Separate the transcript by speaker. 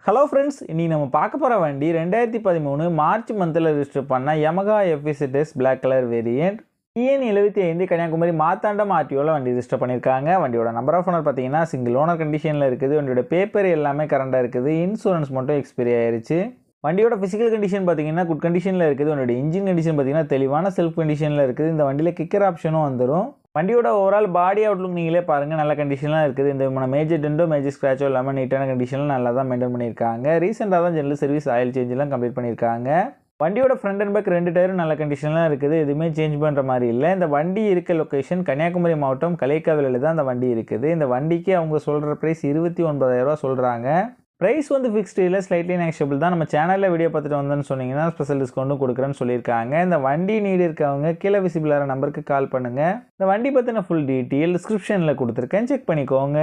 Speaker 1: Hello friends, இன்றைக்கி நம்ம பார்க்க போகிற வண்டி 2013 மார்ச் மந்தில் ரிஜிஸ்டர் பண்ண Yamaha FZ black colour variant EN75 Kanyakumari Marthandam RTOவில் வண்டி ரிஜிஸ்டர் பண்ணியிருக்காங்க. வண்டியோட நம்பர் ஆஃப் ஓனர் பார்த்தீங்கன்னா சிங்கிள் ஓனர் கண்டிஷனில் இருக்குது. வண்டியோட பேப்பர் எல்லாமே கரண்டாக இருக்குது. இன்சூரன்ஸ் மட்டும் எக்ஸ்பைரி ஆயிருச்சு. வண்டியோட ஃபிசிக்கல் கண்டிஷன் பார்த்தீங்கன்னா குட் கண்டிஷனில் இருக்குது. வண்டியோட இன்ஜின் கண்டிஷன் பார்த்தீங்கன்னா தெளிவான செல்ஃப் கண்டிஷனில் இருக்குது. இந்த வண்டியில் கிக்கர் ஆப்ஷனும் வந்துடும். வண்டியோட ஓவரால் பாடி அவுட்லுக் நீங்களே பாருங்கள், நல்ல கண்டிஷனாக இருக்குது. இந்த மேஜர் டென்டோ மேஜர் ஸ்க்ராச்சோ இல்லாமல் நீட்டான கண்டிஷனில் நல்லா தான் மெயின்டைன் பண்ணியிருக்காங்க. ரீசெண்டாக தான் ஜெனரல் சர்வீஸ் ஆயில் சேஞ்செலாம் கம்ப்ளீட் பண்ணியிருக்காங்க. வண்டியோட ஃப்ரண்ட் அண்ட் பேக் 2 டயரும் நல்ல கண்டிஷனில் இருக்குது. எதுவுமே சேஞ்ச் பண்ணுற மாதிரி இல்லை. இந்த வண்டி இருக்க லொக்கேஷன் கன்னியாகுமரி மாவட்டம் கலைக்காவிலில் தான் இந்த வண்டி இருக்குது. இந்த வண்டிக்கு அவங்க சொல்கிற ப்ரைஸ் 29,000 சொல்கிறாங்க. ப்ரைஸ் வந்து ஃபிக்ஸ்டு இல்லை, ஸ்லைட்லி நெக்ஸ்டபிள் தான். நம்ம சேனலில் வீடியோ பார்த்துட்டு வந்தோன்னு சொன்னீங்கன்னா ஸ்பெஷல் டிஸ்கவுண்ட்டும் கொடுக்குறேன்னு சொல்லியிருக்காங்க. இந்த வண்டி நீடு இருக்கவங்க கீழே விசிபிளான நம்பருக்கு கால் பண்ணுங்கள். இந்த வண்டி பற்றின ஃபுல் டீட்டெயில் டிஸ்கிரிப்ஷனில் கொடுத்துருக்கேன், செக் பண்ணிக்கோங்க.